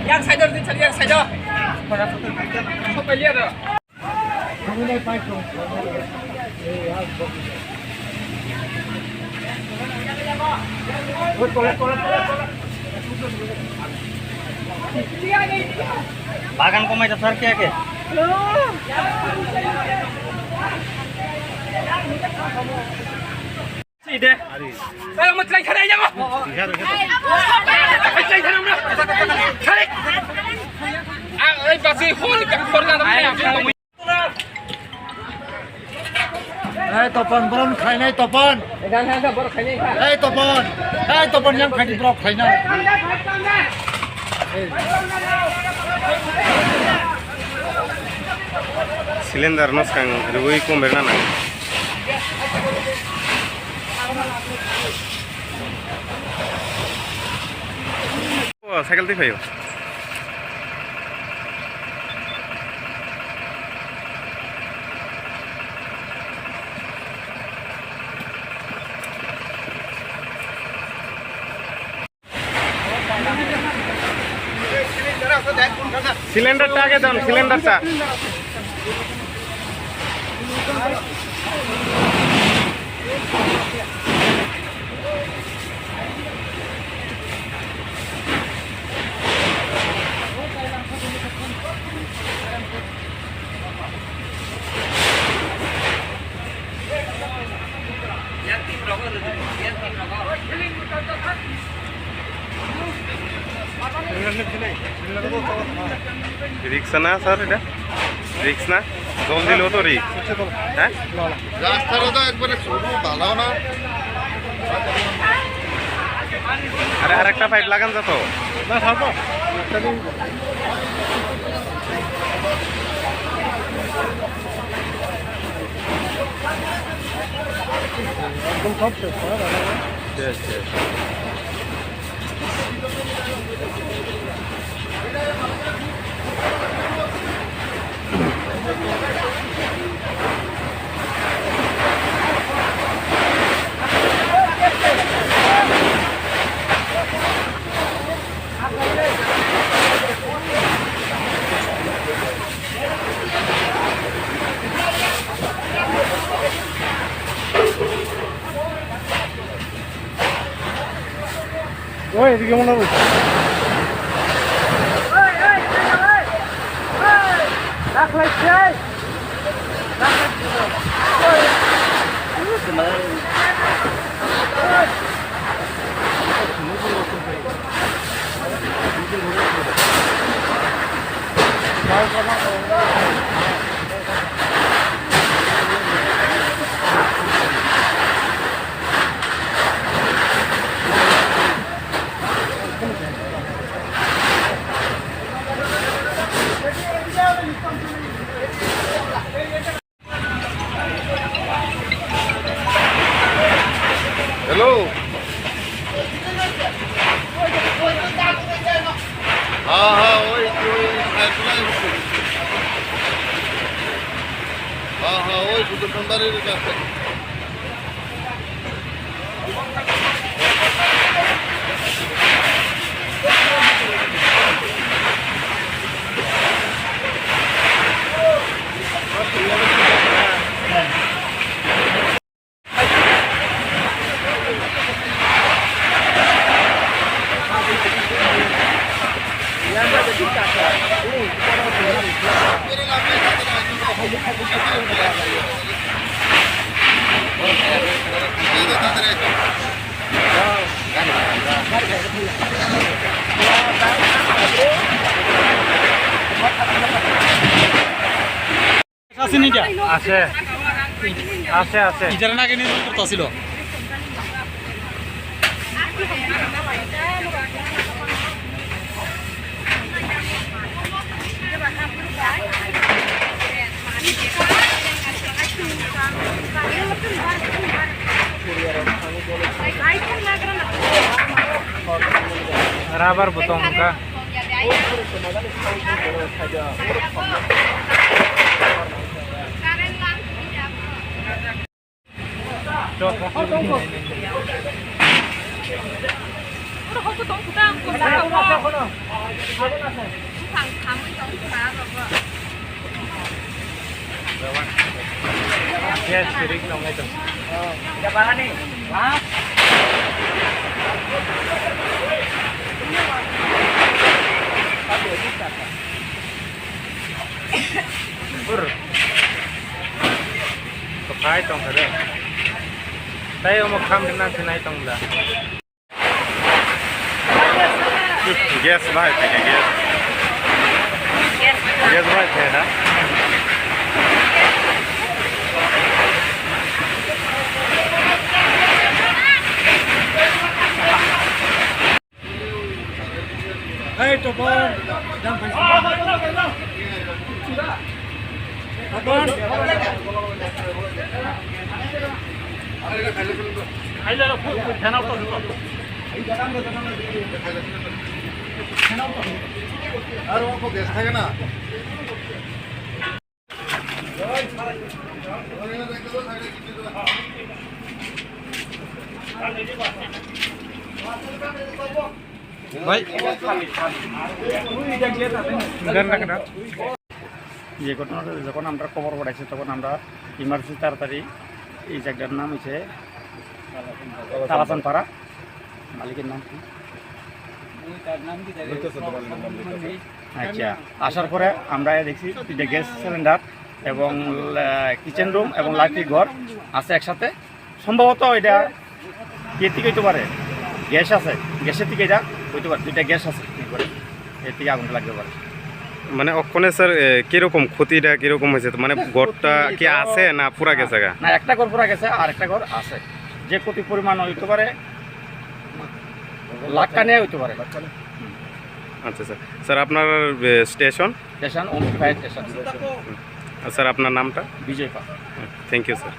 Yang saya dari cari yang saya. Sampai lihat. Kami na paito. বাগান কমাইতে sir কে কে Ide. Saya mau cerai cerai aja kok. Cerai cerai mana? Cerai. Ah, pasti hol kan korban apa? Hey Topon, belum khainai Topon. Enggak baru kayaknya. Hey Topon yang khaini belum khainai. Cylinder নস্কাং রুই কম বেরনা না ও cycle দিয়ে ফাইও সিলিন্ডারটা আগে দাও সিলিন্ডারটা রিক্স না স্যার এটা রিক্স না জল দিলেও তো রিক্স হ্যাঁ রাস্তাটা তো একবারে শুরু ভালো না আরে আরেকটা পাইপ লাগান যা তো না থাকো একদম সব শেষ শেষ শেষ ওই এদিকে মনে হবে হ্যালো হ্যাঁ ওই হ্যাঁ ওই দুটো সুন্দরের কাছে আছে আছে আছে ইজারা না কিনে তো ছিল রাবার বোতল का Kapay tong ada. Tayo mo kam din natin na itong la. Yes, right. Yes. Yes, right. Ha? Hey, to burn. Jump in. Burn. আর ও গ্যাস থাকে না ভাই যে ঘটনাটা যখন আমরা খবর পড়াইছি তখন আমরা ইমার্জেন্সি তাড়াতাড়ি এই জায়গাটার নাম হচ্ছে তালাচানপাড়া, মালিকের নাম কি? আচ্ছা, আসার পরে আমরা দেখছি যে গ্যাস সিলিন্ডার এবং কিচেন রুম এবং লাইটের ঘর আছে একসাথে। সম্ভবত এটা কে থেকে হইতে পারে, গ্যাস আছে, গ্যাসের থেকে এটা হইতে পারে, দুইটা গ্যাস আছে এর থেকে আগুনটা লাগতে পারে। মানে ওখানে স্যার কিরকম ক্ষতিটা কিরকম হয়েছে? মানে ঘরটা কি আছে না পুরা গেছে গা? না, একটা ঘর পুরা গেছে আর একটা ঘর আছে। যে ক্ষতি পরিমাণ হইতে পারে লাখ টাকা হইতে পারে। আচ্ছা স্যার। স্যার আপনার স্টেশন? স্টেশন ওমফায়ার স্টেশন। স্যার আপনার নামটা? বিজয় পা। Thank you sir.